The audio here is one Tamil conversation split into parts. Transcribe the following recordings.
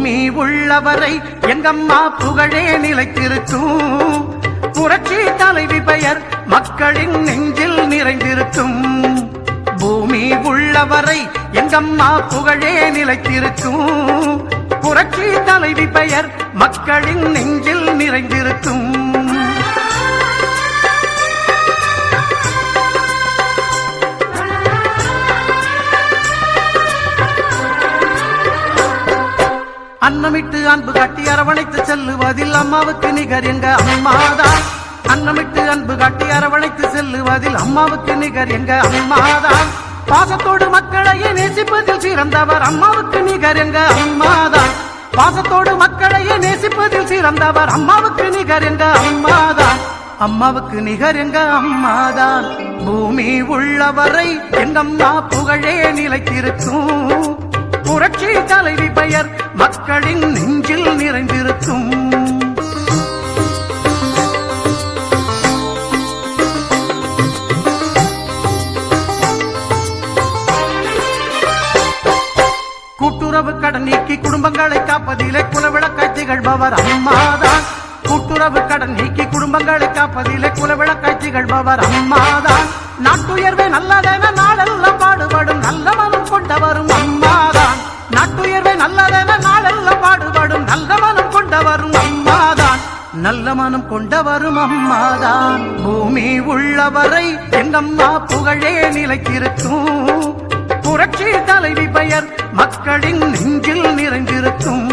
பூமி உள்ளவரை எங்கம்மா புகழே நிலைத்திருக்கும். புரட்சி தலைவி பெயர் மக்களின் நெஞ்சில் நிறைந்திருக்கும். பூமி உள்ளவரை எங்கம்மா புகழே நிலைத்திருக்கும். புரட்சி தலைவி பெயர் மக்களின் நெஞ்சில் நிறைந்திருக்கும். அன்னமிட்டு அன்பு காட்டி அரவணைத்து செல்லுவதில் அம்மாவுக்கு நிகர் எங்க அம்மாதான். அன்னமிட்டு அன்பு காட்டி அரவணைத்து செல்லுவதில் அம்மாவுக்கு நிகர் எங்க அம்மாதான். பாசத்தோடு மக்களையே நேசிப்பதில் சிறந்தவர் அம்மாவுக்கு நிகர் எங்க அம்மாதான். பாசத்தோடு மக்களையே நேசிப்பதில் சிறந்தவர் அம்மாவுக்கு நிகர் எங்க அம்மாதான். அம்மாவுக்கு நிகர் எங்க அம்மாதான். பூமி உள்ளவரை எங்கம்மா புகழே நிலைத்திருக்கும். புரட்சி தலைவி பெயர் மக்களின் நெஞ்சில் நிறைந்திருக்கும். கூட்டுறவு கடன் நீக்கி குடும்பங்களை காப்பதிலே குலவிளக்காய் திகழ்பவர் அம்மாதான். கூட்டுறவு கடன் நீக்கி குடும்பங்களை காப்பதிலே குலவிளக்காய் திகழ்பவர் அம்மாதான். நாட்டுயர்வே நல்லதென நாளெல்லாம் பாடுபடும் நல்ல மனம் கொண்டவரும் அம்மாதான். நாட்டுயர்வே நல்லதென நாளெல்லாம் பாடுபடும் நல்ல மனம் கொண்டவரும் அம்மாதான். நல்ல மனம் கொண்டவரும் அம்மாதான். பூமி உள்ளவரை எங்கம்மா புகழே நிலைத்திருக்கும். புரட்சி தலைவி பெயர் மக்களின் நெஞ்சில் நிறைந்திருக்கும்.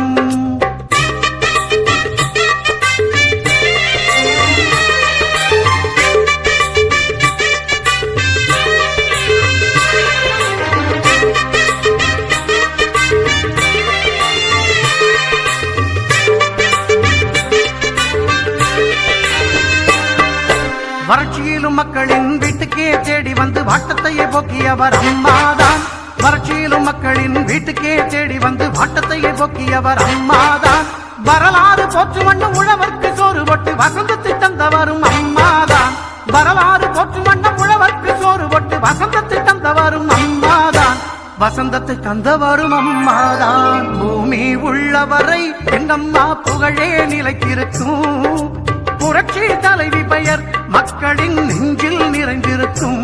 வறட்சியிலும் மக்களின் வீட்டுக்கே தேடி வந்து வாட்டத்தையே போக்கியவர் அம்மாதான். வறட்சியிலும் மக்களின் வீட்டுக்கே தேடி வந்து வாட்டத்தையே போக்கியவர் அம்மாதான். வரலாறு போற்று வண்ணம் உழவர்க்கு சோறு போட்டு வசந்தத்தை தந்தவரும் அம்மாதான். வரலாறு போற்று வண்ணம் உழவர்க்கு சோறு போட்டு வசந்தத்தை தந்தவரும் அம்மாதான். வசந்தத்தை தந்தவரும் அம்மாதான். பூமி உள்ளவரை எங்கம்மா புகழே நிலைத்திருக்கும். புரட்சி தலைவி பெயர் மக்களின் நெஞ்சில் நிறைந்திருக்கும்.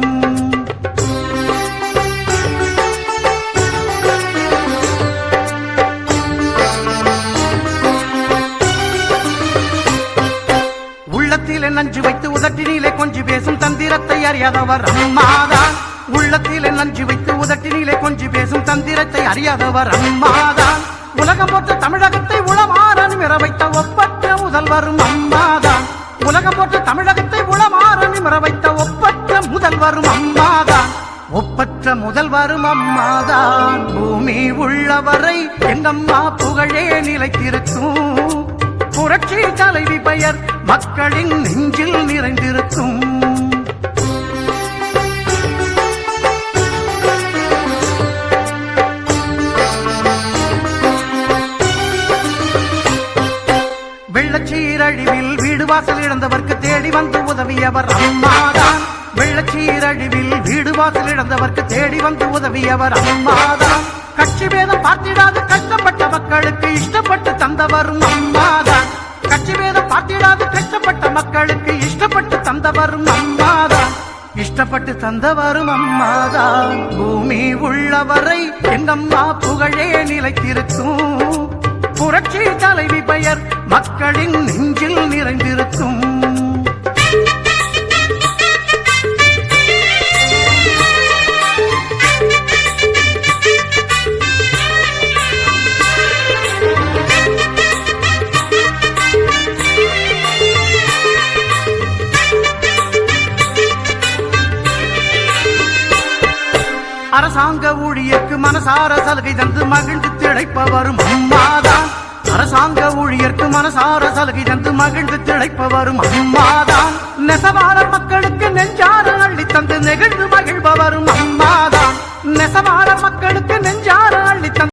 உள்ளத்திலே நஞ்சு வைத்து உதட்டினிலே கொஞ்சி பேசும் தந்திரத்தை அறியாதவர் அம்மாதான். உள்ளத்திலே நஞ்சு வைத்து உதட்டினிலே கொஞ்சி பேசும் தந்திரத்தை அறியாதவர் அம்மாதான். உலகம் போற்ற தமிழகத்தை உளமாற நிமிர வைத்த ஒப்பற்ற முதல்வரும் அம்மாதான். உலகம் போற்ற தமிழகத்தை உளமாற நிமிர வைத்த ஒப்பற்ற முதல்வரும் அம்மாதான். ஒப்பற்ற முதல்வரும் அம்மாதான். பூமி உள்ளவரை எங்கம்மா புகழே நிலைத்திருக்கும். புரட்சி தலைவி பெயர் மக்களின் நெஞ்சில் நிறைந்திருக்கும். வெள்ளச்சீரழிவில் வீடு வாசல் இழந்தவர்க்கு தேடி வந்து உதவியவர் அம்மாதான். வெள்ளச்சீரழிவில் வீடு வாசல் இழந்தவர்க்கு தேடி வந்து உதவியவர் அம்மாதான். கட்சி பேதம் பார்த்திடாது கஷ்டப்பட்ட மக்களுக்கு இஷ்டப்பட்டு தந்தவரும் அம்மாதான். கட்சி பேதம் பார்த்திடாது கஷ்டப்பட்ட மக்களுக்கு இஷ்டப்பட்டு தந்தவரும் அம்மாதான். இஷ்டப்பட்டு தந்தவரும் அம்மாதான். பூமி உள்ளவரை எங்கம்மா புகழே நிலைத்திருக்கும். புரட்சி தலைவி பெயர் மக்களின் நெஞ்சில் நிறைந்திருக்கும். அரசாங்க ஊழியர்க்கு மனசார சலுகை தந்து மகிழ்ந்து திளைப்பவரும் அம்மாதான். அரசாங்க ஊழியர்க்கு மனசார சலுகை தந்து மகிழ்ந்து திளைப்பவரும் அம்மாதான். நெசவாளர் மக்களுக்கு நெஞ்சார அள்ளி தந்து நெகிழ்ந்து மகிழ்பவரும் அம்மாதான். நெசவாளர் மக்களுக்கு நெஞ்சார அள்ளி தந்து